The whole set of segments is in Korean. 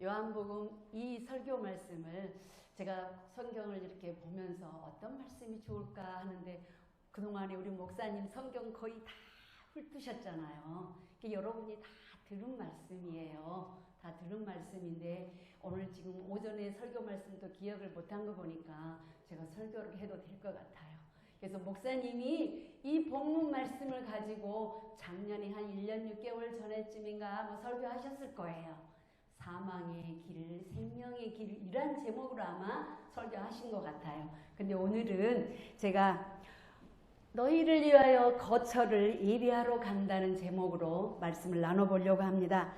요한복음 이 설교 말씀을 제가 성경을 이렇게 보면서 어떤 말씀이 좋을까 하는데 그동안에 우리 목사님 성경 거의 다 훑으셨잖아요. 여러분이 다 들은 말씀이에요. 다 들은 말씀인데 오늘 지금 오전에 설교 말씀도 기억을 못한 거 보니까 제가 설교를 해도 될 것 같아요. 그래서 목사님이 이 본문 말씀을 가지고 작년에 한 1년 6개월 전에쯤인가 뭐 설교하셨을 거예요. 사망의 길, 생명의 길이란 제목으로 아마 설교하신 것 같아요. 근데 오늘은 제가 너희를 위하여 거처를 예비하러 간다는 제목으로 말씀을 나눠보려고 합니다.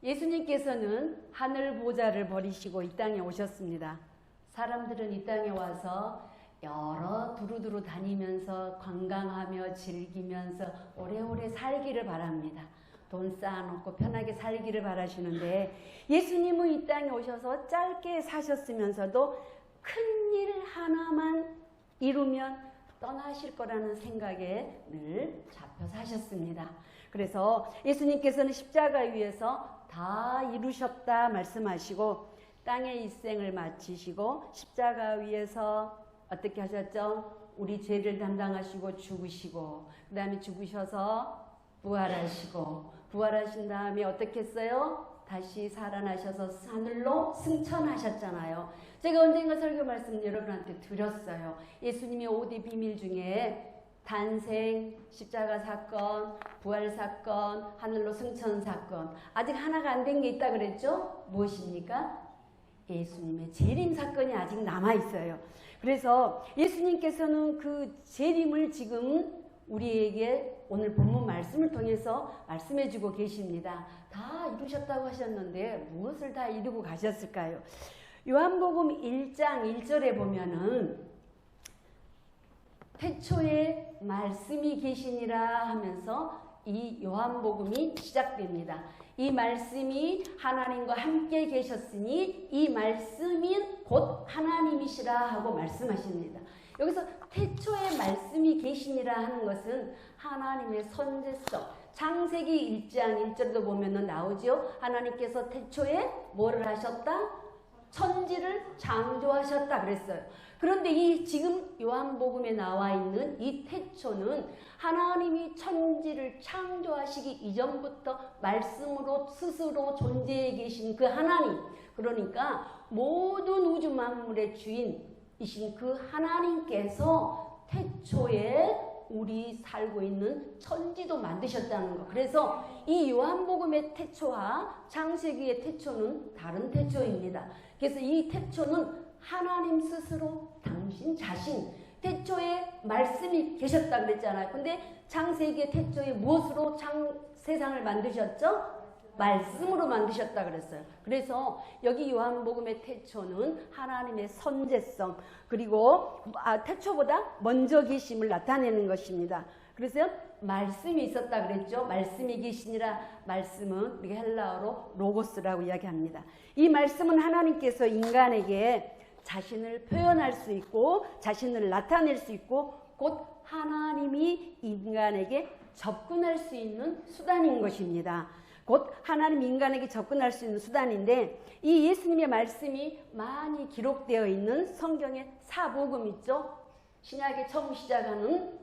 예수님께서는 하늘 보좌를 버리시고 이 땅에 오셨습니다. 사람들은 이 땅에 와서 여러 두루두루 다니면서 관광하며 즐기면서 오래오래 살기를 바랍니다. 돈 쌓아놓고 편하게 살기를 바라시는데 예수님은 이 땅에 오셔서 짧게 사셨으면서도 큰일 하나만 이루면 떠나실 거라는 생각에 늘 잡혀 사셨습니다. 그래서 예수님께서는 십자가 위에서 다 이루셨다 말씀하시고 땅의 일생을 마치시고 십자가 위에서 어떻게 하셨죠? 우리 죄를 담당하시고 죽으시고 그 다음에 죽으셔서 부활하시고 부활하신 다음에 어떻게 했어요? 다시 살아나셔서 하늘로 승천하셨잖아요. 제가 언젠가 설교 말씀 여러분한테 드렸어요. 예수님의 5대 비밀 중에 탄생, 십자가 사건, 부활 사건, 하늘로 승천 사건 아직 하나가 안 된 게 있다 그랬죠? 무엇입니까? 예수님의 재림 사건이 아직 남아있어요. 그래서 예수님께서는 그 재림을 지금 우리에게 오늘 본문 말씀을 통해서 말씀해주고 계십니다. 다 이루셨다고 하셨는데 무엇을 다 이루고 가셨을까요? 요한복음 1장 1절에 보면은 태초에 말씀이 계시니라 하면서 이 요한복음이 시작됩니다. 이 말씀이 하나님과 함께 계셨으니 이 말씀이 곧 하나님이시라 하고 말씀하십니다. 여기서 태초에 말씀이 계시니라 하는 것은 하나님의 선제성. 창세기 1장 1절도 보면 나오죠. 하나님께서 태초에 뭐를 하셨다? 천지를 창조하셨다 그랬어요. 그런데 이 지금 요한복음에 나와 있는 이 태초는 하나님이 천지를 창조하시기 이전부터 말씀으로 스스로 존재해 계신 그 하나님, 그러니까 모든 우주 만물의 주인이신 그 하나님께서 태초에 우리 살고 있는 천지도 만드셨다는 거. 그래서 이 요한복음의 태초와 창세기의 태초는 다른 태초입니다. 그래서 이 태초는 하나님 스스로 당신 자신, 태초에 말씀이 계셨다 그랬잖아요. 근데 창세기의 태초에 무엇으로 세상을 만드셨죠? 말씀으로 만드셨다 그랬어요. 그래서 여기 요한복음의 태초는 하나님의 선제성, 그리고 태초보다 먼저 계심을 나타내는 것입니다. 그래서 말씀이 있었다 그랬죠. 말씀이 계시니라. 말씀은 우리가 헬라어로 로고스라고 이야기합니다. 이 말씀은 하나님께서 인간에게 자신을 표현할 수 있고 자신을 나타낼 수 있고 곧 하나님이 인간에게 접근할 수 있는 수단인 것입니다. 곧 하나님 인간에게 접근할 수 있는 수단인데 이 예수님의 말씀이 많이 기록되어 있는 성경의 사복음 있죠. 신약의 처음 시작하는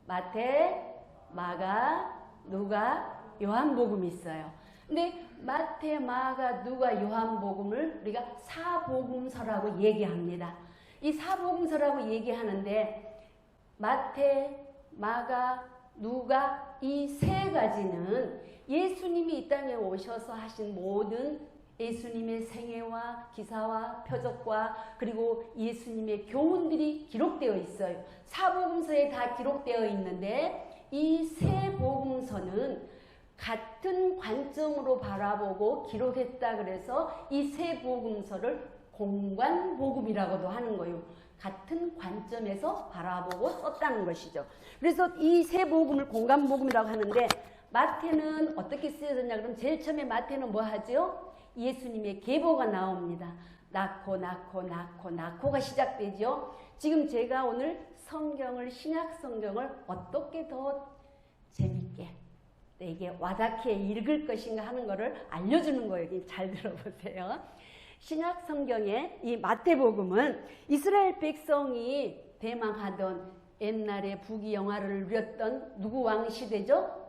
마태, 마가, 누가, 요한복음이 있어요. 근데 마태, 마가, 누가, 요한복음을 우리가 사복음서라고 얘기합니다. 이 사복음서라고 얘기하는데 마태, 마가, 누가 이 세 가지는 예수님이 이 땅에 오셔서 하신 모든 예수님의 생애와 기사와 표적과 그리고 예수님의 교훈들이 기록되어 있어요. 사복음서에 다 기록되어 있는데 이 세 복음서는 같은 관점으로 바라보고 기록했다 그래서 이 세 복음서를 공관복음이라고도 하는 거예요. 같은 관점에서 바라보고 썼다는 것이죠. 그래서 이 세 복음을 공관복음이라고 하는데 마태는 어떻게 쓰여졌냐 그러면 제일 처음에 마태는 뭐 하죠? 예수님의 계보가 나옵니다. 낳고가 시작되죠. 지금 제가 오늘 성경을 신약 성경을 어떻게 더 재밌게 이게 와닿게 읽을 것인가 하는 것을 알려주는 거예요. 잘 들어보세요. 신약 성경의 이 마태복음은 이스라엘 백성이 대망하던 옛날에 부귀영화를 누렸던 누구 왕 시대죠?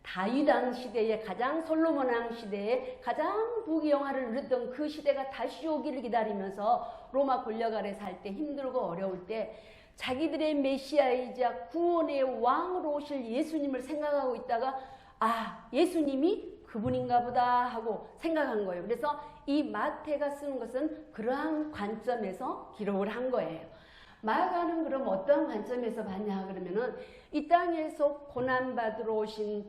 다윗 왕 시대에 가장 솔로몬 왕 시대에 가장 부귀영화를 누렸던 그 시대가 다시 오기를 기다리면서 로마 권력 아래 살 때 힘들고 어려울 때 자기들의 메시아이자 구원의 왕으로 오실 예수님을 생각하고 있다가 예수님이 그분인가 보다 하고 생각한 거예요. 그래서 이 마태가 쓰는 것은 그러한 관점에서 기록을 한 거예요. 마가는 그럼 어떤 관점에서 봤냐 그러면은 이 땅에서 고난받으러 오신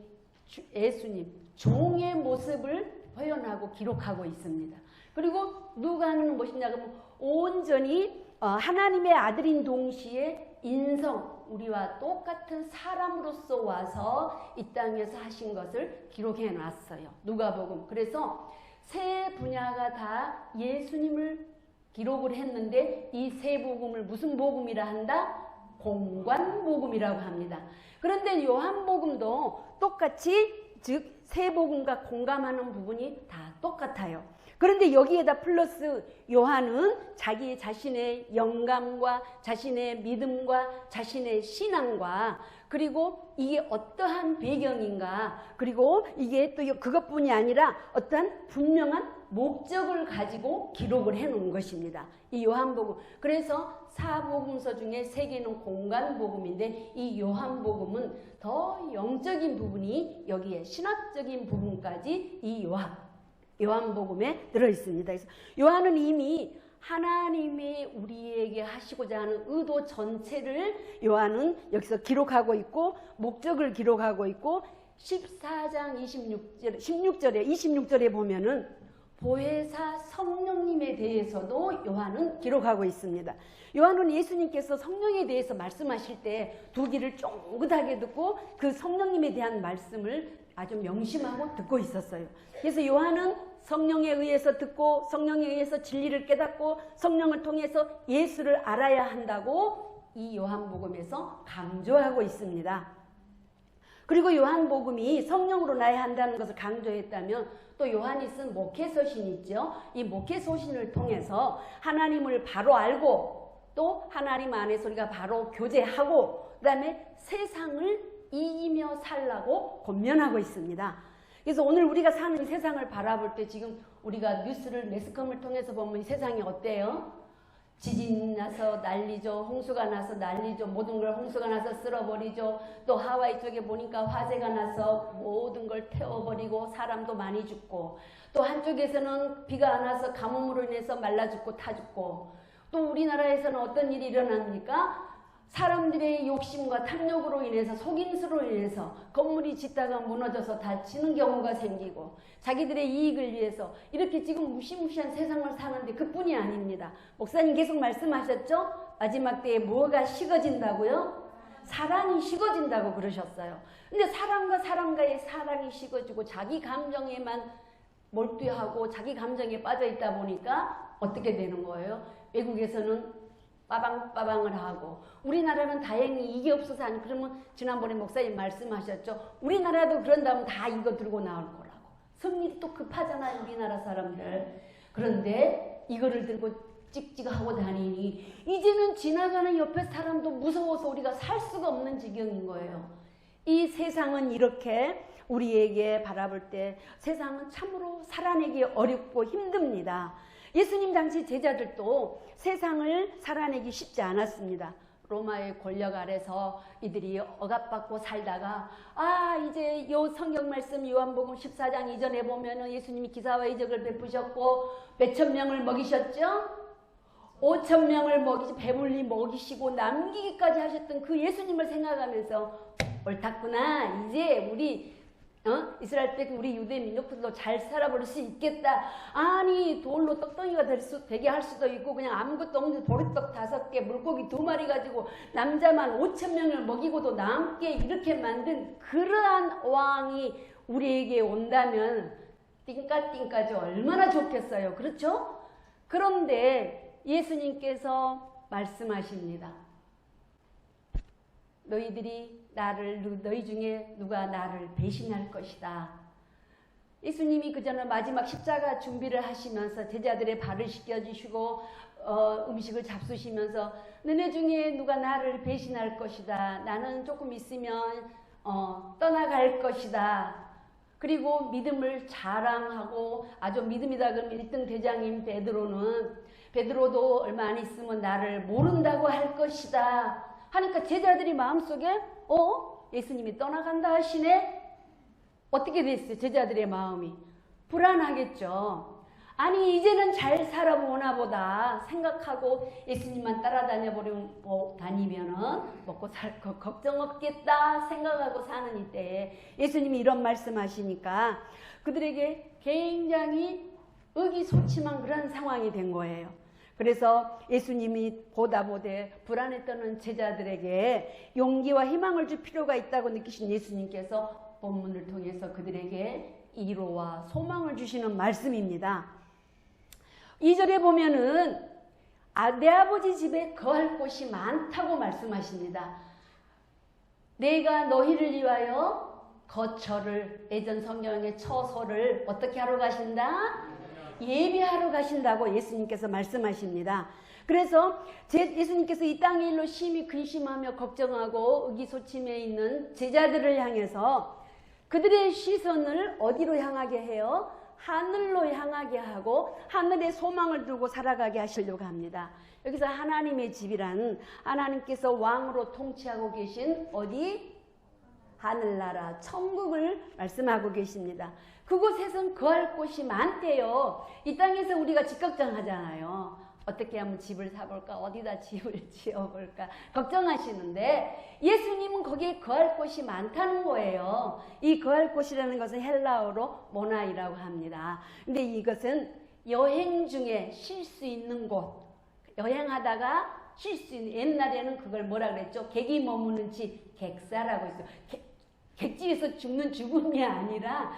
예수님 종의 모습을 표현하고 기록하고 있습니다. 그리고 누가는 무엇이냐 그러면 온전히 하나님의 아들인 동시에 인성 우리와 똑같은 사람으로서 와서 이 땅에서 하신 것을 기록해 놨어요. 누가복음. 그래서 세 분야가 다 예수님을 기록을 했는데 이 세 복음을 무슨 복음이라 한다? 공관복음이라고 합니다. 그런데 요한복음도 똑같이 즉 세 복음과 공감하는 부분이 다 똑같아요. 그런데 여기에다 플러스 요한은 자기 자신의 영감과 자신의 믿음과 자신의 신앙과 그리고 이게 어떠한 배경인가 그리고 이게 또 그것뿐이 아니라 어떠한 분명한 목적을 가지고 기록을 해놓은 것입니다. 이 요한복음. 그래서 사복음서 중에 세 개는 공간복음인데 이 요한복음은 더 영적인 부분이 여기에 신학적인 부분까지 이 요한복음에 들어있습니다. 그래서 요한은 이미 하나님이 우리에게 하시고자 하는 의도 전체를 요한은 여기서 기록하고 있고 목적을 기록하고 있고 14장 26절에 보면은 보혜사 성령님에 대해서도 요한은 기록하고 있습니다. 요한은 예수님께서 성령에 대해서 말씀하실 때 두 귀를 쫑긋하게 듣고 그 성령님에 대한 말씀을 아주 명심하고 듣고 있었어요. 그래서 요한은 성령에 의해서 듣고 성령에 의해서 진리를 깨닫고 성령을 통해서 예수를 알아야 한다고 이 요한복음에서 강조하고 있습니다. 그리고 요한복음이 성령으로 나야 한다는 것을 강조했다면 또 요한이 쓴 목회서신 있죠. 이 목회서신을 통해서 하나님을 바로 알고 또 하나님 안에서 우리가 바로 교제하고 그 다음에 세상을 이기며 살라고 권면하고 있습니다. 그래서 오늘 우리가 사는 세상을 바라볼 때 지금 우리가 뉴스를 매스컴을 통해서 보면 이 세상이 어때요? 지진 나서 난리죠. 홍수가 나서 난리죠. 모든 걸 홍수가 나서 쓸어버리죠. 또 하와이 쪽에 보니까 화재가 나서 모든 걸 태워버리고 사람도 많이 죽고 또 한쪽에서는 비가 안 와서 가뭄으로 인해서 말라 죽고 타 죽고 또 우리나라에서는 어떤 일이 일어납니까? 사람들의 욕심과 탐욕으로 인해서 속임수로 인해서 건물이 짓다가 무너져서 다치는 경우가 생기고 자기들의 이익을 위해서 이렇게 지금 무시무시한 세상을 사는데 그뿐이 아닙니다. 목사님 계속 말씀하셨죠? 마지막 때에 뭐가 식어진다고요? 사랑이 식어진다고 그러셨어요. 근데 사람과 사람과의 사랑이 식어지고 자기 감정에만 몰두하고 자기 감정에 빠져 있다 보니까 어떻게 되는 거예요? 외국에서는 빠방빠방을 하고 우리나라는 다행히 이게 없어서 아니 그러면 지난번에 목사님 말씀하셨죠. 우리나라도 그런다면 다 이거 들고 나올 거라고. 성질이 또 급하잖아요 우리나라 사람들. 그런데 이거를 들고 찍찍하고 다니니 이제는 지나가는 옆에 사람도 무서워서 우리가 살 수가 없는 지경인 거예요. 이 세상은 이렇게 우리에게 바라볼 때 세상은 참으로 살아내기 어렵고 힘듭니다. 예수님 당시 제자들도 세상을 살아내기 쉽지 않았습니다. 로마의 권력 아래서 이들이 억압받고 살다가 이제 요 성경 말씀 요한복음 14장 이전에 보면은 예수님이 기사와 이적을 베푸셨고 몇천 명을 먹이셨죠? 5천 명을 배불리 먹이시고 남기기까지 하셨던 그 예수님을 생각하면서 옳았구나. 이제 우리 이스라엘 때 우리 유대 민족들도 잘 살아볼 수 있겠다. 아니 돌로 떡덩이가 되게 할 수도 있고 그냥 아무것도 없는 보리떡 5개 물고기 2마리 가지고 남자만 5천 명을 먹이고도 남게 이렇게 만든 그러한 왕이 우리에게 온다면 띵까띵까지 얼마나 좋겠어요. 그렇죠? 그런데 예수님께서 말씀하십니다. 너희 중에 누가 나를 배신할 것이다. 예수님이 그전에 마지막 십자가 준비를 하시면서 제자들의 발을 씻겨주시고 음식을 잡수시면서 너네 중에 누가 나를 배신할 것이다. 나는 조금 있으면 떠나갈 것이다. 그리고 믿음을 자랑하고 아주 믿음이다 그러면 1등 대장인 베드로도 얼마 안 있으면 나를 모른다고 할 것이다. 하니까 제자들이 마음속에 예수님이 떠나간다 하시네? 어떻게 됐어요? 제자들의 마음이 불안하겠죠. 아니 이제는 잘 살아보나 보다 생각하고 예수님만 다니면은 먹고 살 거 걱정 없겠다 생각하고 사는 이때에 예수님이 이런 말씀하시니까 그들에게 굉장히 의기소침한 그런 상황이 된 거예요. 그래서 예수님이 보다 보되 불안에 떠는 제자들에게 용기와 희망을 줄 필요가 있다고 느끼신 예수님께서 본문을 통해서 그들에게 위로와 소망을 주시는 말씀입니다. 2절에 보면은 내 아버지 집에 거할 곳이 많다고 말씀하십니다. 내가 너희를 위하여 거처를 예전 성경의 처소를 어떻게 하러 가신다? 예비하러 가신다고 예수님께서 말씀하십니다. 그래서 예수님께서 이 땅의 일로 심히 근심하며 걱정하고 의기소침해 있는 제자들을 향해서 그들의 시선을 어디로 향하게 해요? 하늘로 향하게 하고 하늘에 소망을 두고 살아가게 하시려고 합니다. 여기서 하나님의 집이란 하나님께서 왕으로 통치하고 계신 어디? 하늘나라 천국을 말씀하고 계십니다. 그곳에선 거할 곳이 많대요. 이 땅에서 우리가 집 걱정하잖아요. 어떻게 하면 집을 사볼까? 어디다 집을 지어볼까? 걱정하시는데 예수님은 거기에 거할 곳이 많다는 거예요. 이 거할 곳이라는 것은 헬라어로 모나이라고 합니다. 근데 이것은 여행 중에 쉴 수 있는 곳, 여행하다가 쉴 수 있는, 옛날에는 그걸 뭐라 그랬죠? 객이 머무는 집, 객사라고 했어요. 객지에서 죽는 죽음이 아니라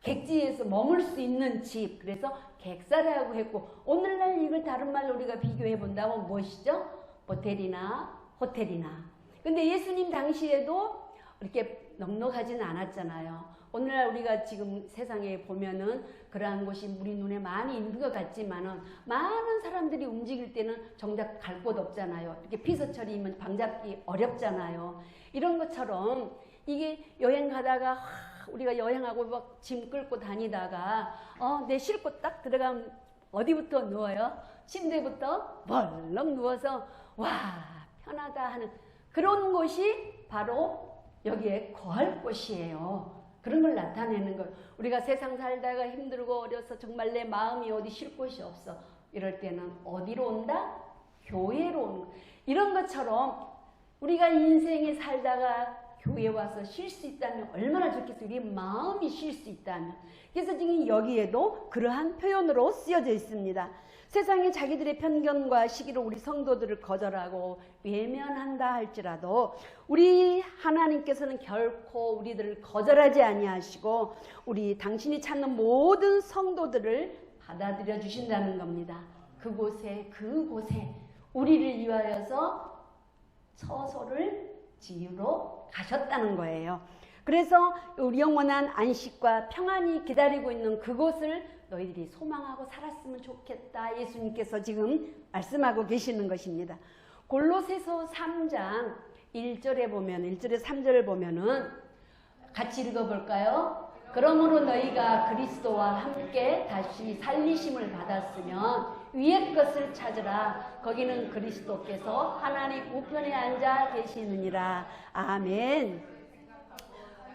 객지에서 머물 수 있는 집, 그래서 객사라고 했고, 오늘날 이걸 다른 말로 우리가 비교해 본다면 무엇이죠? 모텔이나 호텔이나. 근데 예수님 당시에도 이렇게 넉넉하지는 않았잖아요. 오늘날 우리가 지금 세상에 보면은 그러한 곳이 우리 눈에 많이 있는 것 같지만은 많은 사람들이 움직일 때는 정작 갈 곳 없잖아요. 이렇게 피서철이면 방 잡기 어렵잖아요. 이런 것처럼 이게 여행 가다가 우리가 여행하고 막 짐 끌고 다니다가 내 쉴 곳 딱 들어가면 어디부터 누워요? 침대부터 벌렁 누워서 와 편하다 하는 그런 곳이 바로 여기에 거할 곳이에요. 그런 걸 나타내는 걸. 우리가 세상 살다가 힘들고 어려서 정말 내 마음이 어디 쉴 곳이 없어. 이럴 때는 어디로 온다? 교회로 오는 거. 이런 것처럼 우리가 인생에 살다가 교회에 와서 쉴 수 있다면 얼마나 좋겠어요. 우리 마음이 쉴 수 있다면. 그래서 지금 여기에도 그러한 표현으로 쓰여져 있습니다. 세상에 자기들의 편견과 시기로 우리 성도들을 거절하고 외면한다 할지라도 우리 하나님께서는 결코 우리들을 거절하지 아니하시고 우리 당신이 찾는 모든 성도들을 받아들여 주신다는 겁니다. 그곳에 우리를 위하여서 처소를 지으러 가셨다는 거예요. 그래서 우리 영원한 안식과 평안이 기다리고 있는 그곳을 너희들이 소망하고 살았으면 좋겠다. 예수님께서 지금 말씀하고 계시는 것입니다. 골로새서 3장 1절에 보면 1절에 3절을 보면은 같이 읽어볼까요? 그러므로 너희가 그리스도와 함께 다시 살리심을 받았으면 위의 것을 찾으라. 거기는 그리스도께서 하나님 우편에 앉아 계시느니라. 아멘.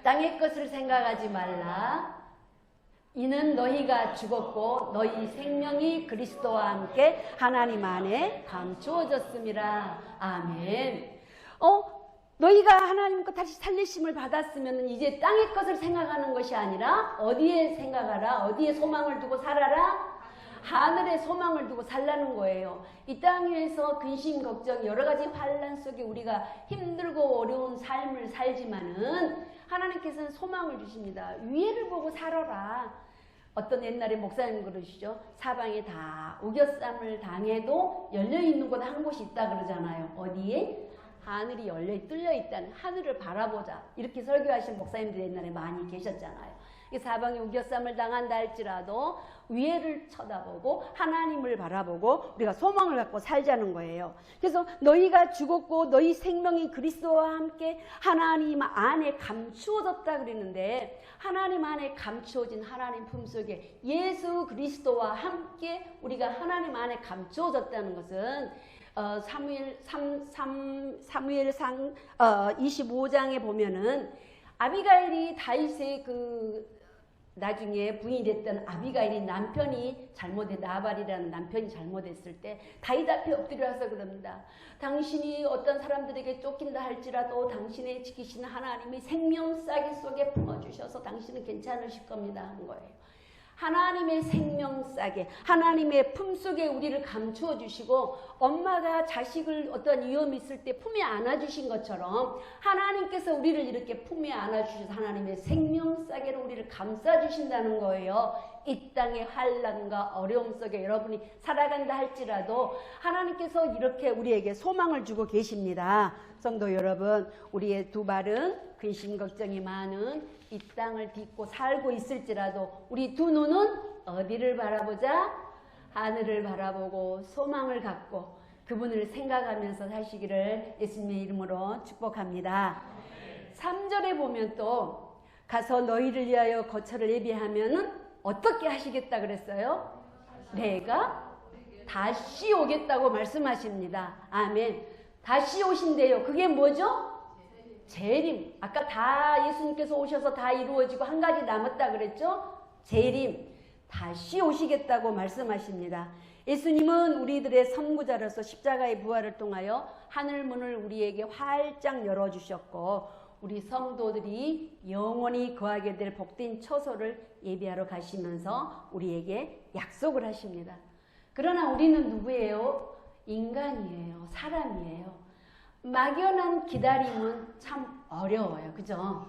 땅의 것을 생각하지 말라. 이는 너희가 죽었고 너희 생명이 그리스도와 함께 하나님 안에 감추어졌음이라. 아멘. 너희가 하나님과 다시 살리심을 받았으면 이제 땅의 것을 생각하는 것이 아니라 어디에 생각하라? 어디에 소망을 두고 살아라? 하늘에 소망을 두고 살라는 거예요. 이 땅에서 근심, 걱정, 여러 가지 환난 속에 우리가 힘들고 어려운 삶을 살지만은 하나님께서는 소망을 주십니다. 위에를 보고 살아라. 어떤 옛날에 목사님 그러시죠. 사방에 다 우겨쌈을 당해도 열려있는 곳 한 곳이 있다 그러잖아요. 어디에? 하늘이 뚫려 있다는, 하늘을 바라보자, 이렇게 설교하신 목사님들이 옛날에 많이 계셨잖아요. 사방에 우겨쌈을 당한다 할지라도 위에를 쳐다보고 하나님을 바라보고 우리가 소망을 갖고 살자는 거예요. 그래서 너희가 죽었고 너희 생명이 그리스도와 함께 하나님 안에 감추어졌다 그랬는데, 하나님 안에 감추어진 하나님 품속에 예수 그리스도와 함께 우리가 하나님 안에 감추어졌다는 것은 사무엘상 25장에 보면은 아비가일이 다윗의 나중에 부인이 됐던 아비가일이 남편이 나발이라는 남편이 잘못했을 때 다윗 앞에 엎드려서 그럽니다. 당신이 어떤 사람들에게 쫓긴다 할지라도 당신의 지키시는 하나님이 생명싸개 속에 품어주셔서 당신은 괜찮으실 겁니다 한 거예요. 하나님의 생명싸개, 하나님의 품속에 우리를 감추어 주시고, 엄마가 자식을 어떤 위험이 있을 때 품에 안아주신 것처럼 하나님께서 우리를 이렇게 품에 안아주셔서 하나님의 생명싸개로 우리를 감싸주신다는 거예요. 이 땅의 환난과 어려움 속에 여러분이 살아간다 할지라도 하나님께서 이렇게 우리에게 소망을 주고 계십니다. 성도 여러분, 우리의 두 발은 근심 걱정이 많은 이 땅을 딛고 살고 있을지라도 우리 두 눈은 어디를 바라보자? 하늘을 바라보고 소망을 갖고 그분을 생각하면서 사시기를 예수님의 이름으로 축복합니다. 3절에 보면 또 가서 너희를 위하여 거처를 예비하면은 어떻게 하시겠다 그랬어요? 내가 다시 오겠다고 말씀하십니다. 아멘. 다시 오신대요. 그게 뭐죠? 재림. 아까 다 예수님께서 오셔서 다 이루어지고 한 가지 남았다 그랬죠? 재림. 다시 오시겠다고 말씀하십니다. 예수님은 우리들의 선구자로서 십자가의 부활을 통하여 하늘문을 우리에게 활짝 열어주셨고, 우리 성도들이 영원히 거하게 될 복된 처소를 예비하러 가시면서 우리에게 약속을 하십니다. 그러나 우리는 누구예요? 인간이에요. 사람이에요. 막연한 기다림은 참 어려워요. 그죠?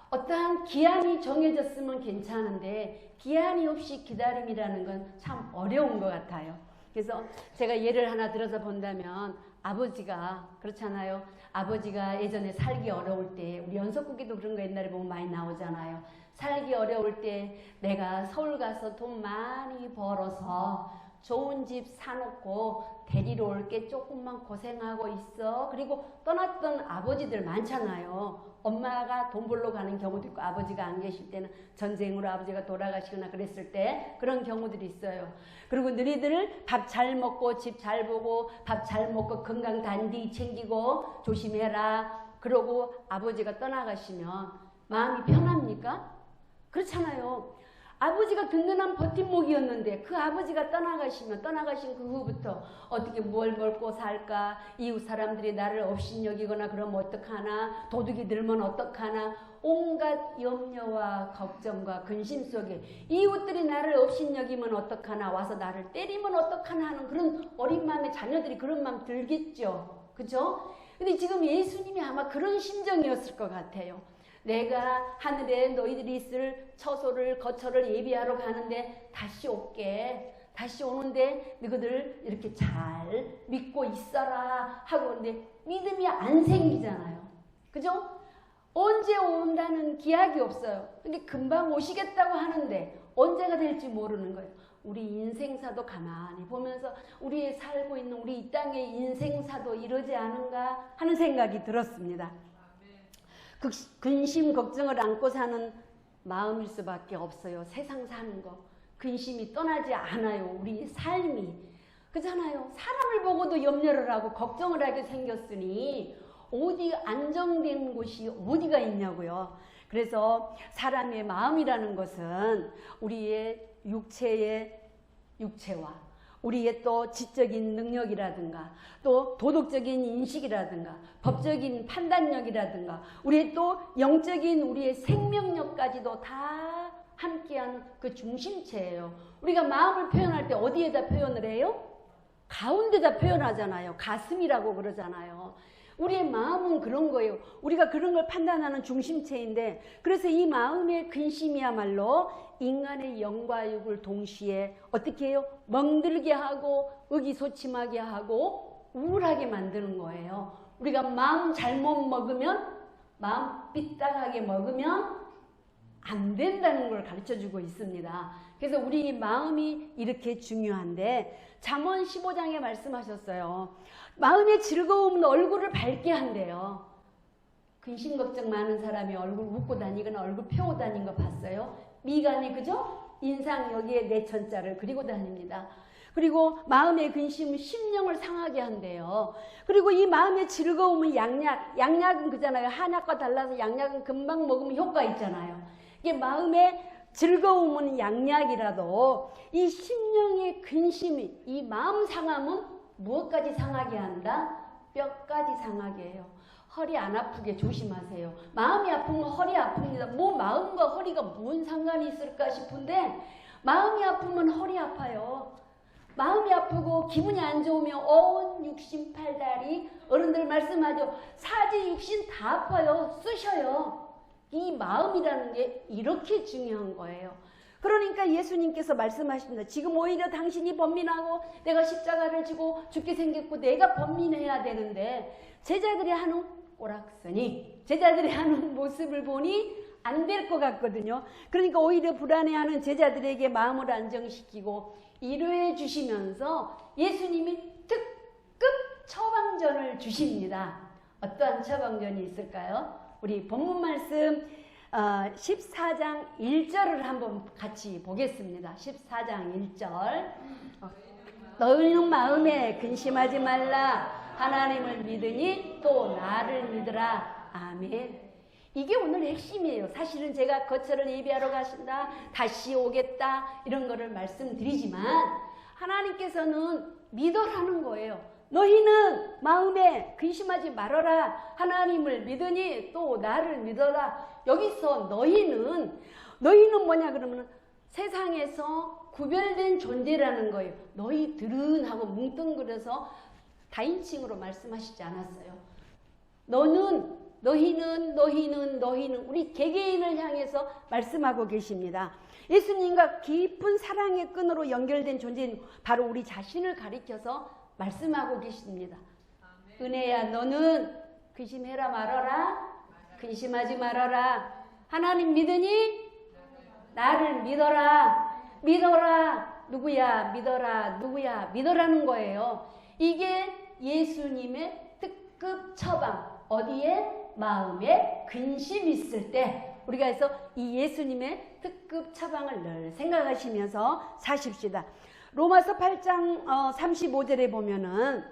어떠한 기한이 정해졌으면 괜찮은데 기한이 없이 기다림이라는 건 참 어려운 것 같아요. 그래서 제가 예를 하나 들어서 본다면, 아버지가 그렇잖아요. 아버지가 예전에 살기 어려울 때, 우리 연속국에도 그런 거 옛날에 보면 많이 나오잖아요. 살기 어려울 때 내가 서울 가서 돈 많이 벌어서 좋은 집 사놓고 데리러 올게, 조금만 고생하고 있어. 그리고 떠났던 아버지들 많잖아요. 엄마가 돈 벌러 가는 경우도 있고, 아버지가 안 계실 때는 전쟁으로 아버지가 돌아가시거나 그랬을 때 그런 경우들이 있어요. 그리고 너희들 밥 잘 먹고 집 잘 보고 밥 잘 먹고 건강 단디 챙기고 조심해라. 그러고 아버지가 떠나가시면 마음이 편합니까? 그렇잖아요. 아버지가 든든한 버팀목이었는데 그 아버지가 떠나가신 그 후부터 어떻게 뭘 먹고 살까, 이웃 사람들이 나를 업신여기거나 그러면 어떡하나, 도둑이 들면 어떡하나, 온갖 염려와 걱정과 근심 속에 이웃들이 나를 업신여기면 어떡하나, 와서 나를 때리면 어떡하나 하는 그런 어린 마음의 자녀들이 그런 마음 들겠죠. 그죠? 근데 지금 예수님이 아마 그런 심정이었을 것 같아요. 내가 하늘에 너희들이 있을 처소를 거처를 예비하러 가는데 다시 올게. 다시 오는데 너희들 이렇게 잘 믿고 있어라 하고, 근데 믿음이 안 생기잖아요. 그죠? 언제 온다는 기약이 없어요. 근데 금방 오시겠다고 하는데 언제가 될지 모르는 거예요. 우리 인생사도 가만히 보면서 우리 살고 있는 우리 이 땅의 인생사도 이러지 않은가 하는 생각이 들었습니다. 근심 걱정을 안고 사는 마음일 수밖에 없어요. 세상 사는 거 근심이 떠나지 않아요. 우리 삶이 그잖아요. 사람을 보고도 염려를 하고 걱정을 하게 생겼으니 어디 안정된 곳이 어디가 있냐고요. 그래서 사람의 마음이라는 것은 우리의 육체와 우리의 또 지적인 능력이라든가 또 도덕적인 인식이라든가 법적인 판단력이라든가 우리의 또 영적인 우리의 생명력까지도 다 함께한 그 중심체예요. 우리가 마음을 표현할 때 어디에다 표현을 해요? 가운데다 표현하잖아요. 가슴이라고 그러잖아요. 우리의 마음은 그런 거예요. 우리가 그런 걸 판단하는 중심체인데, 그래서 이 마음의 근심이야말로 인간의 영과 육을 동시에 어떻게 해요? 멍들게 하고 의기소침하게 하고 우울하게 만드는 거예요. 우리가 마음 잘못 먹으면, 마음 삐딱하게 먹으면 안 된다는 걸 가르쳐주고 있습니다. 그래서 우리 마음이 이렇게 중요한데, 잠언 15장에 말씀하셨어요. 마음의 즐거움은 얼굴을 밝게 한대요. 근심 걱정 많은 사람이 얼굴 웃고 다니거나 얼굴 펴고 다니는 거 봤어요? 미간이, 그죠? 인상 여기에 내천자를 그리고 다닙니다. 그리고 마음의 근심은 심령을 상하게 한대요. 그리고 이 마음의 즐거움은 양약은 그잖아요. 한약과 달라서 양약은 금방 먹으면 효과 있잖아요. 이게 마음의 즐거움은 양약이라도 이 심령의 근심이, 이 마음 상함은 무엇까지 상하게 한다? 뼈까지 상하게 해요. 허리 안 아프게 조심하세요. 마음이 아프면 허리 아픕니다. 뭐 마음과 허리가 뭔 상관이 있을까 싶은데, 마음이 아프면 허리 아파요. 마음이 아프고 기분이 안 좋으면 온 육신 팔다리, 어른들 말씀하죠. 사지 육신 다 아파요. 쑤셔요. 이 마음이라는 게 이렇게 중요한 거예요. 그러니까 예수님께서 말씀하십니다. 지금 오히려 당신이 번민하고 내가 십자가를 지고 죽게 생겼고 내가 번민해야 되는데, 제자들이 하는 오락서니, 제자들이 하는 모습을 보니 안 될 것 같거든요. 그러니까 오히려 불안해하는 제자들에게 마음을 안정시키고 위로해 주시면서 예수님이 특급 처방전을 주십니다. 어떠한 처방전이 있을까요? 우리 본문 말씀 14장 1절을 한번 같이 보겠습니다. 14장 1절. 너희는 마음에 근심하지 말라. 하나님을 믿으니 또 나를 믿으라. 아멘. 이게 오늘 핵심이에요. 사실은 제가 거처를 예비하러 가신다, 다시 오겠다, 이런 거를 말씀드리지만 하나님께서는 믿어라는 거예요. 너희는 마음에 근심하지 말아라. 하나님을 믿으니 또 나를 믿어라. 여기서 너희는 뭐냐 그러면 세상에서 구별된 존재라는 거예요. 너희들은 하고 뭉뚱그려서 다인칭으로 말씀하시지 않았어요. 너희는 우리 개개인을 향해서 말씀하고 계십니다. 예수님과 깊은 사랑의 끈으로 연결된 존재는 바로 우리 자신을 가리켜서 말씀하고 계십니다. 아멘. 은혜야, 너는 근심해라 말아라. 근심하지 말아라. 하나님 믿으니 나를 믿어라. 누구야? 누구야? 믿어라는 거예요. 이게 예수님의 특급 처방. 어디에? 마음에 근심이 있을 때 우리가 해서 이 예수님의 특급 처방을 늘 생각하시면서 사십시다. 로마서 8장 35절에 보면은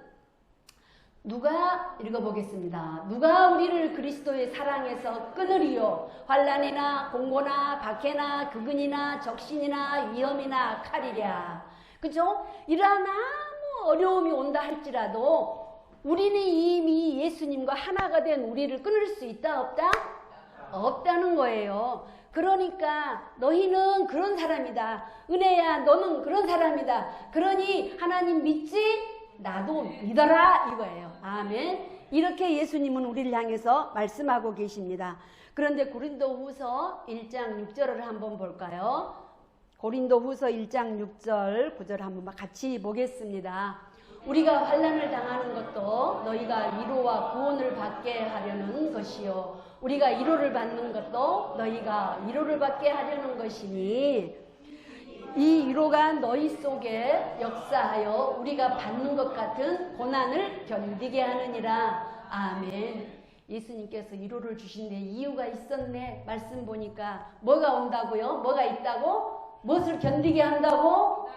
누가 읽어보겠습니다. 누가 우리를 그리스도의 사랑에서 끊으리요? 환난이나 공고나 박해나 극은이나 적신이나 위험이나 칼이랴. 그죠? 이러한 아무 어려움이 온다 할지라도 우리는 이미 예수님과 하나가 된 우리를 끊을 수 있다 없다? 없다는 거예요. 그러니까 너희는 그런 사람이다. 은혜야, 너는 그런 사람이다. 그러니 하나님 믿지? 나도 믿어라, 이거예요. 아멘. 이렇게 예수님은 우리를 향해서 말씀하고 계십니다. 그런데 고린도후서 1장 6절을 한번 볼까요? 고린도후서 1장 6절 9절 한번 같이 보겠습니다. 우리가 환난을 당하는 것도 너희가 위로와 구원을 받게 하려는 것이요, 우리가 위로를 받는 것도 너희가 위로를 받게 하려는 것이니, 이 위로가 너희 속에 역사하여 우리가 받는 것 같은 고난을 견디게 하느니라. 아멘. 예수님께서 위로를 주신데 이유가 있었네. 말씀 보니까 뭐가 온다고요? 뭐가 있다고? 무엇을 견디게 한다고?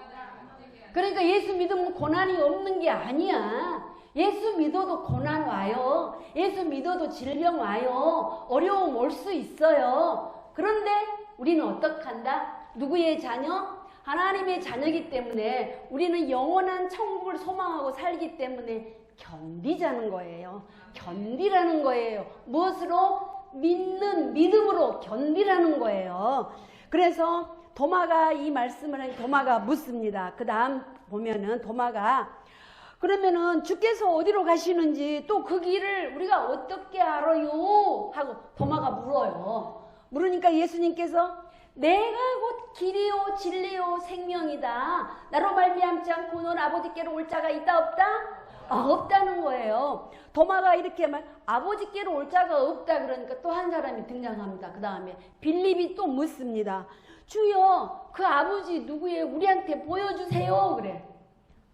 그러니까 예수 믿으면 고난이 없는 게 아니야. 예수 믿어도 고난 와요. 예수 믿어도 질병 와요. 어려움 올 수 있어요. 그런데 우리는 어떻게 한다? 누구의 자녀? 하나님의 자녀이기 때문에 우리는 영원한 천국을 소망하고 살기 때문에 견디자는 거예요. 견디라는 거예요. 무엇으로? 믿음으로 견디라는 거예요. 그래서 도마가 이 말씀을 하니 도마가 묻습니다. 그 다음 보면은 도마가 그러면은 주께서 어디로 가시는지 또 그 길을 우리가 어떻게 알아요? 하고 도마가 물어요. 물으니까 예수님께서 내가 곧 길이요 진리요 생명이다. 나로 말미암지 않고 넌 아버지께로 올 자가 있다 없다? 없다는 거예요. 도마가 이렇게 말 아버지께로 올 자가 없다 그러니까 또 한 사람이 등장합니다. 그 다음에 빌립이 또 묻습니다. 주여 그 아버지 누구예요? 우리한테 보여주세요. 그래.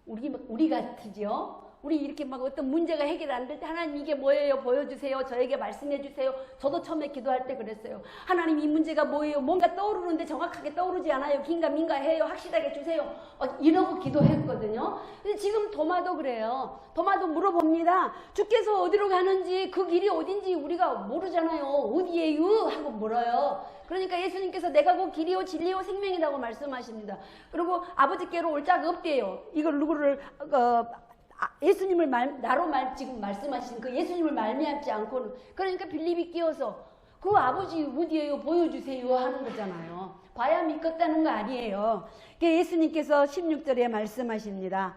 우리 같으죠? 우리 이렇게 막 어떤 문제가 해결 안 될 때 하나님 이게 뭐예요? 보여주세요. 저에게 말씀해 주세요. 저도 처음에 기도할 때 그랬어요. 하나님 이 문제가 뭐예요? 뭔가 떠오르는데 정확하게 떠오르지 않아요. 긴가민가 해요. 확실하게 주세요. 이러고 기도했거든요. 근데 지금 도마도 그래요. 도마도 물어봅니다. 주께서 어디로 가는지 그 길이 어딘지 우리가 모르잖아요. 어디에요? 하고 물어요. 그러니까 예수님께서 내가 그 길이요 진리요 생명이라고 말씀하십니다. 그리고 아버지께로 올 자가 없대요. 이걸 누구를 예수님을 지금 말씀하신 그 예수님을 말미암지 않고는 그러니까 빌립이 끼어서 그 아버지 어디에요 보여주세요 하는 거잖아요. 봐야 믿겠다는 거 아니에요. 예수님께서 16절에 말씀하십니다.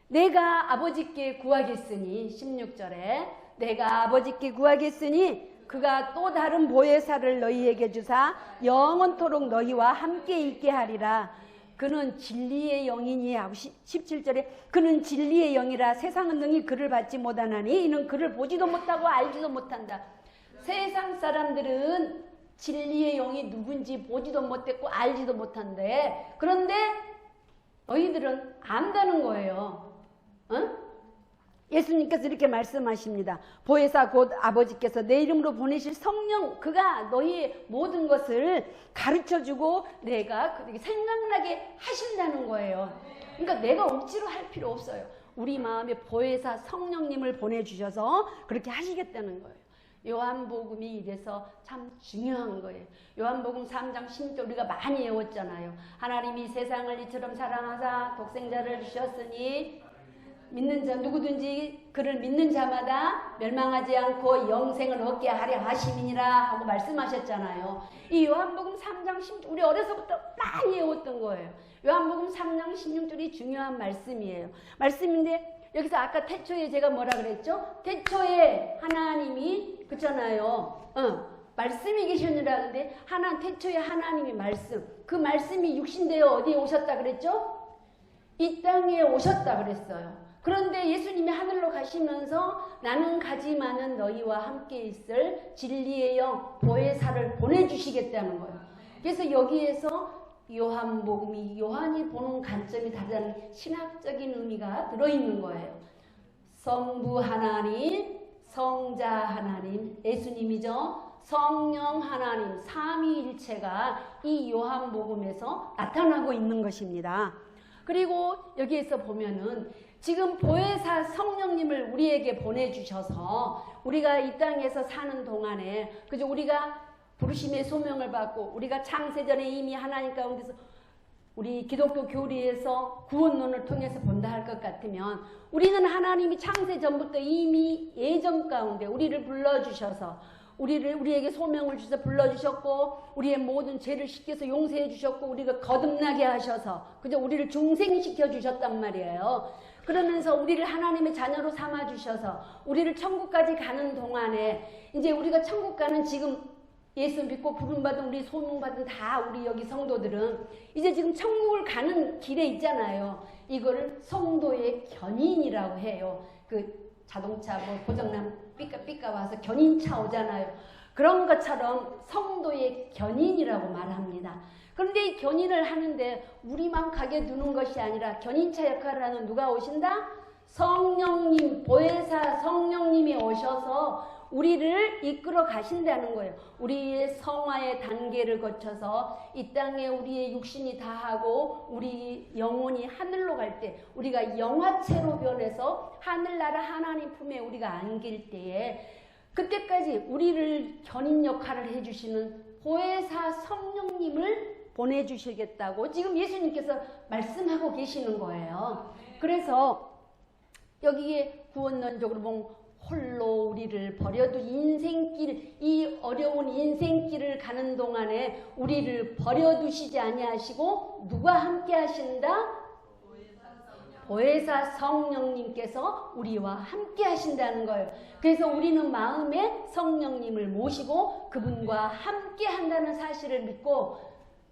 내가 아버지께 구하겠으니 16절에 내가 아버지께 구하겠으니 그가 또 다른 보혜사를 너희에게 주사 영원토록 너희와 함께 있게 하리라. 그는 진리의 영이니 하고 17절에 그는 진리의 영이라 세상은 능히 그를 받지 못하나니 이는 그를 보지도 못하고 알지도 못한다. 세상 사람들은 진리의 영이 누군지 보지도 못했고 알지도 못한데 그런데 너희들은 안다는 거예요. 응? 예수님께서 이렇게 말씀하십니다. 보혜사 곧 아버지께서 내 이름으로 보내실 성령 그가 너희의 모든 것을 가르쳐주고 내가 생각나게 하신다는 거예요. 그러니까 내가 억지로 할 필요 없어요. 우리 마음에 보혜사 성령님을 보내주셔서 그렇게 하시겠다는 거예요. 요한복음이 이래서 참 중요한 거예요. 요한복음 3장 16절 우리가 많이 외웠잖아요. 하나님이 세상을 이처럼 사랑하사 독생자를 주셨으니 믿는 자 누구든지 그를 믿는 자마다 멸망하지 않고 영생을 얻게 하려 하심이니라 하고 말씀하셨잖아요. 이 요한복음 3장 16절 우리 어려서부터 많이 외웠던 거예요. 요한복음 3장 16절이 중요한 말씀이에요. 말씀인데 여기서 아까 태초에 제가 뭐라 그랬죠? 태초에 하나님이 그렇잖아요. 말씀이 계셨느라 근데 태초에 하나님이 말씀 그 말씀이 육신되어 어디에 오셨다 그랬죠? 이 땅에 오셨다 그랬어요. 그런데 예수님이 하늘로 가시면서 나는 가지만은 너희와 함께 있을 진리의 영 보혜사를 보내주시겠다는 거예요. 그래서 여기에서 요한복음이 요한이 보는 관점이 다른 신학적인 의미가 들어있는 거예요. 성부 하나님, 성자 하나님, 예수님이죠. 성령 하나님, 삼위일체가 이 요한복음에서 나타나고 있는 것입니다. 그리고 여기에서 보면은 지금 보혜사 성령님을 우리에게 보내주셔서 우리가 이 땅에서 사는 동안에 그죠 우리가 부르심의 소명을 받고 우리가 창세전에 이미 하나님 가운데서 우리 기독교 교리에서 구원론을 통해서 본다 할 것 같으면 우리는 하나님이 창세전부터 이미 예정 가운데 우리를 불러주셔서 우리에게 소명을 주셔서 불러주셨고 우리의 모든 죄를 씻겨서 용서해 주셨고 우리가 거듭나게 하셔서 그죠 우리를 중생시켜 주셨단 말이에요. 그러면서 우리를 하나님의 자녀로 삼아 주셔서 우리를 천국까지 가는 동안에 이제 우리가 천국 가는 지금 예수 믿고 부름받은 우리 소명받은 다 우리 여기 성도들은 이제 지금 천국을 가는 길에 있잖아요. 이거를 성도의 견인이라고 해요. 그 자동차 뭐 고장나면 삐까 와서 견인차 오잖아요. 그런 것처럼 성도의 견인이라고 말합니다. 그런데 이 견인을 하는데 우리만 가게 두는 것이 아니라 견인차 역할을 하는 누가 오신다? 성령님, 보혜사 성령님이 오셔서 우리를 이끌어 가신다는 거예요. 우리의 성화의 단계를 거쳐서 이 땅에 우리의 육신이 다하고 우리 영혼이 하늘로 갈 때 우리가 영화체로 변해서 하늘나라 하나님 품에 우리가 안길 때에 그때까지 우리를 견인 역할을 해주시는 보혜사 성령님을 보내주시겠다고 지금 예수님께서 말씀하고 계시는 거예요. 그래서 여기에 구원론적으로 보면 홀로 우리를 버려도 인생길 이 어려운 인생길을 가는 동안에 우리를 버려두시지 아니하시고 누가 함께 하신다? 보혜사 성령님께서 우리와 함께 하신다는 거예요. 그래서 우리는 마음에 성령님을 모시고 그분과 함께 한다는 사실을 믿고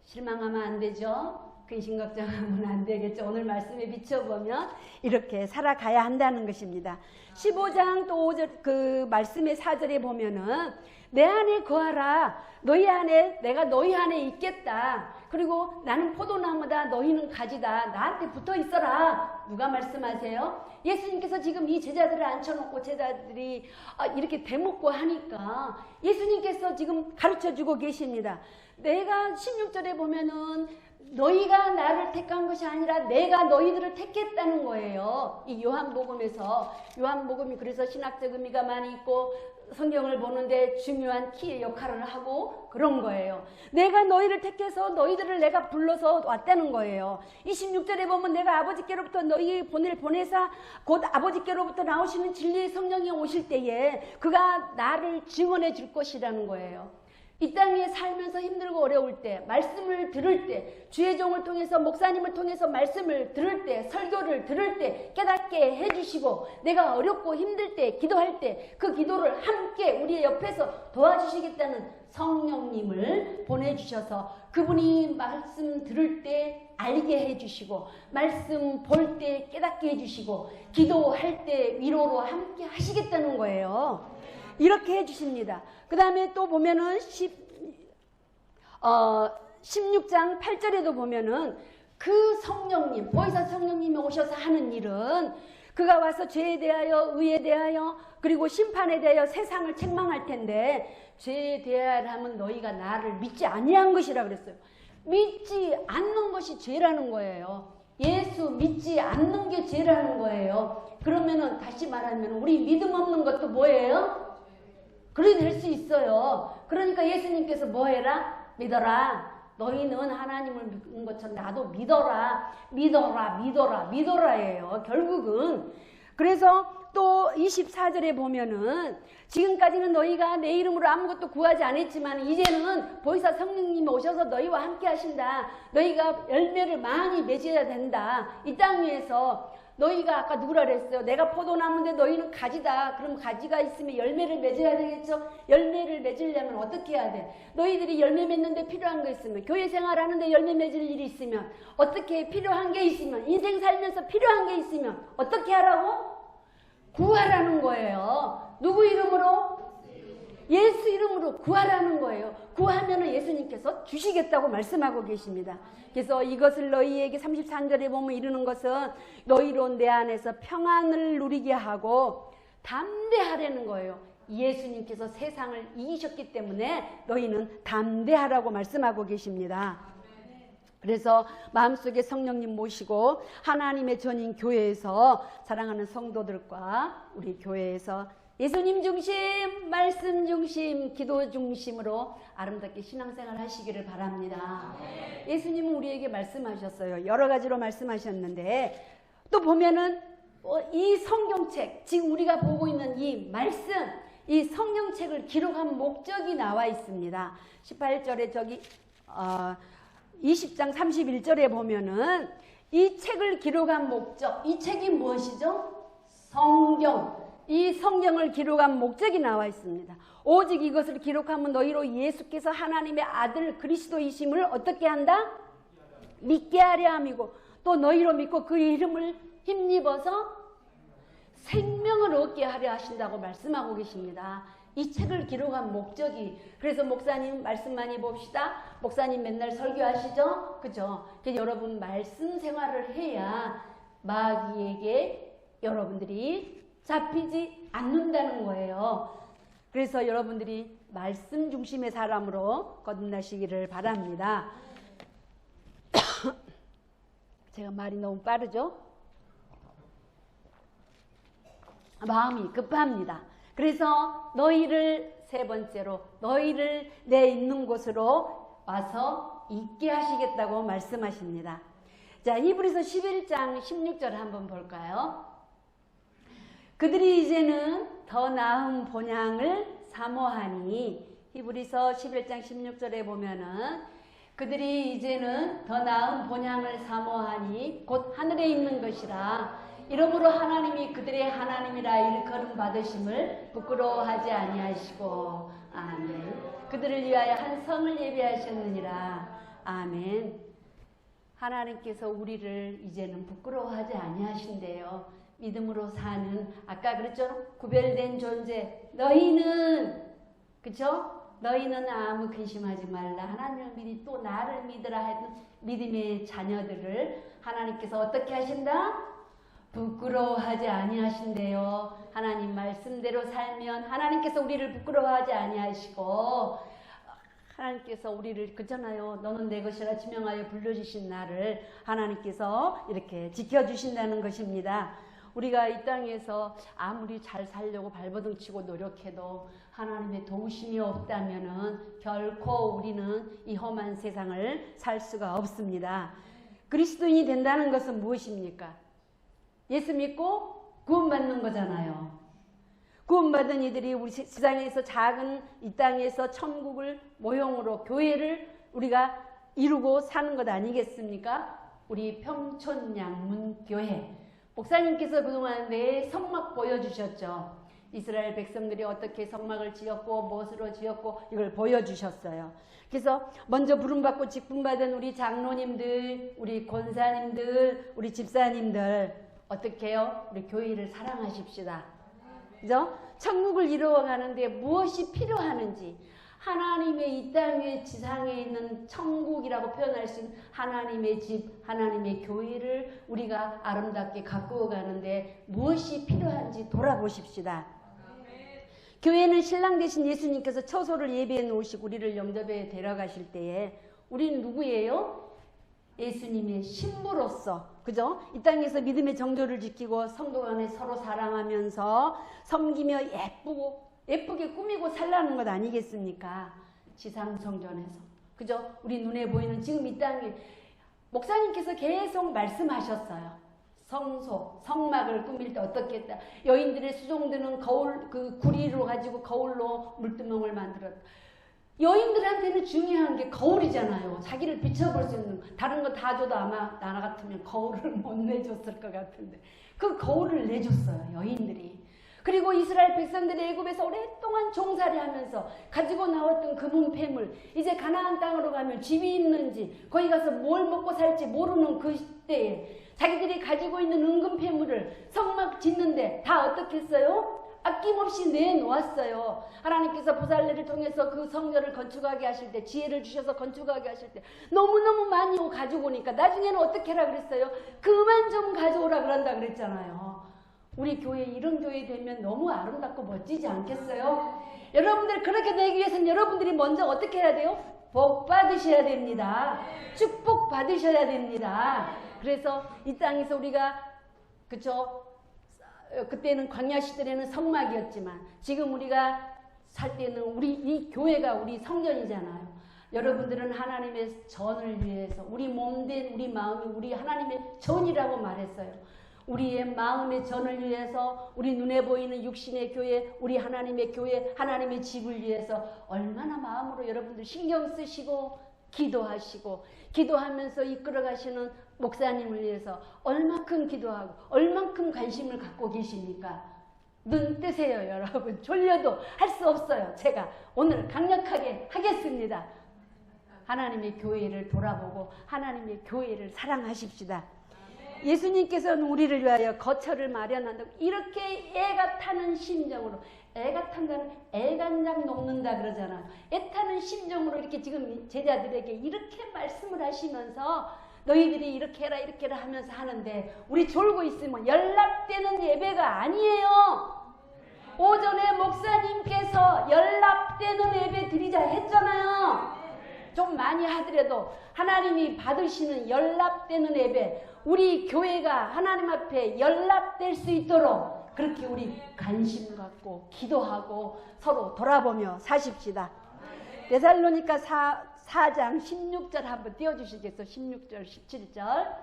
실망하면 안 되죠. 근심 걱정하면 안 되겠죠. 오늘 말씀에 비춰보면 이렇게 살아가야 한다는 것입니다. 15장 또 5절 그 말씀의 4절에 보면은 내 안에 거하라. 너희 안에 내가 너희 안에 있겠다. 그리고 나는 포도나무다. 너희는 가지다. 나한테 붙어 있어라. 누가 말씀하세요? 예수님께서 지금 이 제자들을 앉혀놓고 제자들이 이렇게 대먹고 하니까 예수님께서 지금 가르쳐주고 계십니다. 내가 16절에 보면은 너희가 나를 택한 것이 아니라 내가 너희들을 택했다는 거예요. 이 요한복음에서 요한복음이 그래서 신학적 의미가 많이 있고 성경을 보는데 중요한 키의 역할을 하고 그런 거예요. 내가 너희를 택해서 너희들을 내가 불러서 왔다는 거예요. 26절에 보면 내가 아버지께로부터 너희 보내사 곧 아버지께로부터 나오시는 진리의 성령이 오실 때에 그가 나를 증언해 줄 것이라는 거예요. 이 땅에 살면서 힘들고 어려울 때, 말씀을 들을 때, 주의 종을 통해서 목사님을 통해서 말씀을 들을 때, 설교를 들을 때 깨닫게 해주시고 내가 어렵고 힘들 때 기도할 때 그 기도를 함께 우리의 옆에서 도와주시겠다는 성령님을 보내주셔서 그분이 말씀 들을 때 알게 해주시고 말씀 볼 때 깨닫게 해주시고 기도할 때 위로로 함께 하시겠다는 거예요. 이렇게 해주십니다. 그 다음에 또 보면은 16장 8절에도 보면은 그 성령님, 보혜사 성령님이 오셔서 하는 일은 그가 와서 죄에 대하여, 의에 대하여, 그리고 심판에 대하여 세상을 책망할 텐데 죄에 대하여라면 너희가 나를 믿지 아니한 것이라 그랬어요. 믿지 않는 것이 죄라는 거예요. 예수 믿지 않는 게 죄라는 거예요. 그러면은 다시 말하면 우리 믿음 없는 것도 뭐예요? 그래 될 수 있어요. 그러니까 예수님께서 뭐 해라? 믿어라. 너희는 하나님을 믿는 것처럼 나도 믿어라. 믿어라. 믿어라. 믿어라예요. 결국은. 그래서 또 24절에 보면은 지금까지는 너희가 내 이름으로 아무것도 구하지 않았지만 이제는 보혜사 성령님이 오셔서 너희와 함께 하신다. 너희가 열매를 많이 맺어야 된다. 이 땅 위에서 너희가 아까 누구라 그랬어요? 내가 포도나무인데 너희는 가지다. 그럼 가지가 있으면 열매를 맺어야 되겠죠? 열매를 맺으려면 어떻게 해야 돼? 너희들이 열매 맺는데 필요한 거 있으면, 교회 생활하는데 열매 맺을 일이 있으면, 어떻게 필요한 게 있으면, 인생 살면서 필요한 게 있으면 어떻게 하라고? 구하라는 거예요. 누구 이름으로? 예수 이름으로 구하라는 거예요. 구하면은 예수님께서 주시겠다고 말씀하고 계십니다. 그래서 이것을 너희에게 33절에 보면 이르는 것은 너희로 내 안에서 평안을 누리게 하고 담대하라는 거예요. 예수님께서 세상을 이기셨기 때문에 너희는 담대하라고 말씀하고 계십니다. 그래서 마음속에 성령님 모시고 하나님의 전인 교회에서 사랑하는 성도들과 우리 교회에서 예수님 중심, 말씀 중심, 기도 중심으로 아름답게 신앙생활 하시기를 바랍니다. 예수님은 우리에게 말씀하셨어요. 여러 가지로 말씀하셨는데 또 보면은 이 성경책, 지금 우리가 보고 있는 이 말씀, 이 성경책을 기록한 목적이 나와 있습니다. 18절에 저기 20장 31절에 보면은 이 책을 기록한 목적, 이 책이 무엇이죠? 성경. 이 성경을 기록한 목적이 나와 있습니다. 오직 이것을 기록하면 너희로 예수께서 하나님의 아들 그리스도이심을 어떻게 한다? 믿게 하려 함이고 또 너희로 믿고 그 이름을 힘입어서 생명을 얻게 하려 하신다고 말씀하고 계십니다. 이 책을 기록한 목적이, 그래서 목사님 말씀 많이 봅시다. 목사님 맨날 설교하시죠? 그죠? 여러분 말씀 생활을 해야 마귀에게 여러분들이 잡히지 않는다는 거예요. 그래서 여러분들이 말씀 중심의 사람으로 거듭나시기를 바랍니다. 제가 말이 너무 빠르죠? 마음이 급합니다. 그래서 너희를 세 번째로 너희를 내 있는 곳으로 와서 있게 하시겠다고 말씀하십니다. 자, 히브리서 11장 16절 한번 볼까요? 그들이 이제는 더 나은 본향을 사모하니, 히브리서 11장 16절에 보면은 그들이 이제는 더 나은 본향을 사모하니 곧 하늘에 있는 것이라. 이러므로 하나님이 그들의 하나님이라 일컬음 받으심을 부끄러워하지 아니하시고, 아멘. 그들을 위하여 한 성을 예비하셨느니라. 아멘. 하나님께서 우리를 이제는 부끄러워하지 아니하신대요. 믿음으로 사는, 아까 그랬죠? 구별된 존재. 너희는, 그쵸? 너희는 아무 근심하지 말라. 하나님을 믿이 또 나를 믿으라 했던 믿음의 자녀들을 하나님께서 어떻게 하신다? 부끄러워하지 아니하신대요. 하나님 말씀대로 살면 하나님께서 우리를 부끄러워하지 아니하시고, 하나님께서 우리를, 그잖아요. 너는 내 것이라 지명하여 불러주신 나를 하나님께서 이렇게 지켜주신다는 것입니다. 우리가 이 땅에서 아무리 잘 살려고 발버둥 치고 노력해도 하나님의 도우심이 없다면은 결코 우리는 이 험한 세상을 살 수가 없습니다. 그리스도인이 된다는 것은 무엇입니까? 예수 믿고 구원받는 거잖아요. 구원받은 이들이 우리 세상에서 작은 이 땅에서 천국을 모형으로 교회를 우리가 이루고 사는 것 아니겠습니까? 우리 평촌양문교회. 목사님께서 그동안 내 성막 보여주셨죠. 이스라엘 백성들이 어떻게 성막을 지었고 무엇으로 지었고 이걸 보여주셨어요. 그래서 먼저 부름받고 직분받은 우리 장로님들, 우리 권사님들, 우리 집사님들 어떻게 해요? 우리 교회를 사랑하십시다. 그죠? 천국을 이루어가는데 무엇이 필요하는지, 하나님의 이 땅의 지상에 있는 천국이라고 표현할 수 있는 하나님의 집, 하나님의 교회를 우리가 아름답게 가꾸어 가는데 무엇이 필요한지 돌아보십시다. 교회는 신랑 되신 예수님께서 처소를 예비해 놓으시고 우리를 영접에 데려가실 때에 우리는 누구예요? 예수님의 신부로서, 그죠? 이 땅에서 믿음의 정도를 지키고 성도 간에 서로 사랑하면서 섬기며 예쁘게 꾸미고 살라는 것 아니겠습니까? 지상성전에서, 그죠? 우리 눈에 보이는 지금 이 땅에 목사님께서 계속 말씀하셨어요. 성소, 성막을 꾸밀 때 어떻게 했다. 여인들의 수종드는 거울, 그 구리로 가지고 거울로 물두멍을 만들었다. 여인들한테는 중요한 게 거울이잖아요. 자기를 비춰볼 수 있는. 다른 거 다 줘도 아마 나 같으면 거울을 못 내줬을 것 같은데 그 거울을 내줬어요, 여인들이. 그리고 이스라엘 백성들이 애굽에서 오랫동안 종살이 하면서 가지고 나왔던 금은 폐물, 이제 가나안 땅으로 가면 집이 있는지 거기 가서 뭘 먹고 살지 모르는 그 시대에 자기들이 가지고 있는 은금 폐물을 성막 짓는데 다 어떻게 했어요? 아낌없이 내놓았어요. 하나님께서 부살레를 통해서 그 성전을 건축하게 하실 때, 지혜를 주셔서 건축하게 하실 때 너무너무 많이 가지고 오니까 나중에는 어떻게 하라 그랬어요? 그만 좀 가져오라 그런다 그랬잖아요. 우리 교회 이런 교회 되면 너무 아름답고 멋지지 않겠어요? 여러분들 그렇게 되기 위해서는 여러분들이 먼저 어떻게 해야 돼요? 복 받으셔야 됩니다. 축복 받으셔야 됩니다. 그래서 이 땅에서 우리가, 그쵸? 그때는 광야 시대에는 성막이었지만 지금 우리가 살 때는 우리 이 교회가 우리 성전이잖아요. 여러분들은 하나님의 전을 위해서 우리 몸된 우리 마음이 우리 하나님의 전이라고 말했어요. 우리의 마음의 전을 위해서, 우리 눈에 보이는 육신의 교회, 우리 하나님의 교회, 하나님의 집을 위해서 얼마나 마음으로 여러분들 신경 쓰시고 기도하시고, 기도하면서 이끌어가시는 목사님을 위해서 얼만큼 기도하고 얼만큼 관심을 갖고 계십니까? 눈 뜨세요, 여러분. 졸려도 할 수 없어요. 제가 오늘 강력하게 하겠습니다. 하나님의 교회를 돌아보고 하나님의 교회를 사랑하십시다. 예수님께서는 우리를 위하여 거처를 마련한다고 이렇게 애가 타는 심정으로, 애가 탄다는 애간장 녹는다 그러잖아요. 애 타는 심정으로 이렇게 지금 제자들에게 이렇게 말씀을 하시면서 너희들이 이렇게 해라 이렇게 해라 하면서 하는데 우리 졸고 있으면 연락되는 예배가 아니에요. 오전에 목사님께서 연락되는 예배 드리자 했잖아요. 좀 많이 하더라도 하나님이 받으시는 연락되는 예배, 우리 교회가 하나님 앞에 연락될 수 있도록 그렇게 우리 관심 갖고 기도하고 서로 돌아보며 사십시다. 데살로니가 4장 16절 한번 띄워주시겠어요? 16절 17절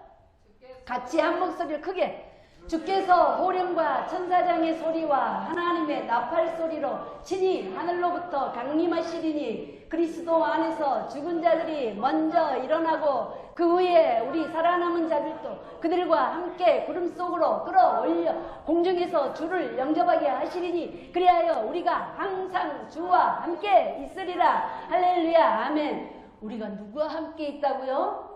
같이 한 목소리를 크게. 주께서 호령과 천사장의 소리와 하나님의 나팔 소리로 친히 하늘로부터 강림하시리니 그리스도 안에서 죽은 자들이 먼저 일어나고 그 후에 우리 살아남은 자들도 그들과 함께 구름 속으로 끌어올려 공중에서 주를 영접하게 하시리니 그리하여 우리가 항상 주와 함께 있으리라. 할렐루야, 아멘. 우리가 누구와 함께 있다고요?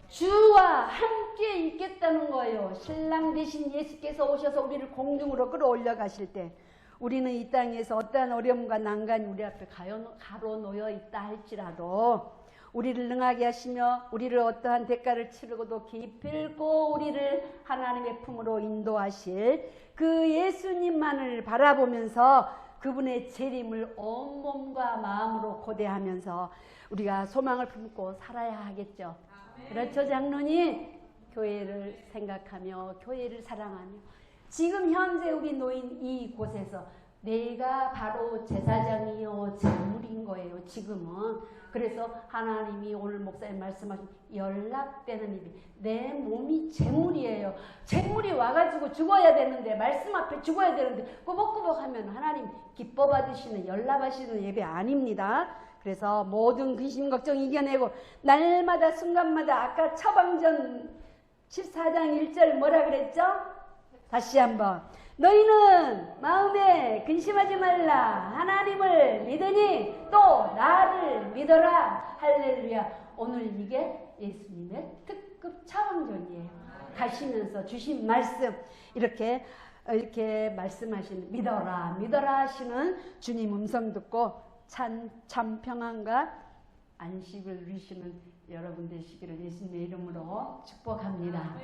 주와 함께 있겠다는 거예요. 신랑 되신 예수께서 오셔서 우리를 공중으로 끌어올려 가실 때 우리는 이 땅에서 어떠한 어려움과 난관이 우리 앞에 가로놓여 있다 할지라도 우리를 능하게 하시며 우리를 어떠한 대가를 치르고도 기필코 우리를 하나님의 품으로 인도하실 그 예수님만을 바라보면서 그분의 재림을 온몸과 마음으로 고대하면서 우리가 소망을 품고 살아야 하겠죠. 그렇죠, 장로님? 교회를 생각하며 교회를 사랑하며 지금 현재 우리 놓인 이곳에서 내가 바로 제사장이요 제물인 거예요. 지금은. 그래서 하나님이 오늘 목사님 말씀하신 연락되는 일이 내 몸이 제물이에요. 제물이 와가지고 죽어야 되는데 말씀 앞에 죽어야 되는데 꾸벅꾸벅 하면 하나님 기뻐 받으시는 연락하시는 예배 아닙니다. 그래서 모든 근심 걱정 이겨내고 날마다 순간마다 아까 처방전 14장 1절 뭐라 그랬죠? 다시 한번 너희는 마음에 근심하지 말라 하나님을 믿으니 또 나를 믿어라 할렐루야. 오늘 이게 예수님의 특급 차원전이에요. 가시면서 주신 말씀 이렇게 말씀하시는 믿어라 믿어라 하시는 주님 음성 듣고 참 평안과 안식을 누리시는 여러분 되시기를 예수님의 이름으로 축복합니다.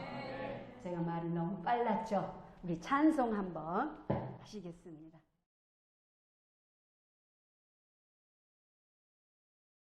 제가 말이 너무 빨랐죠? 우리 찬송 한번 하시겠습니다.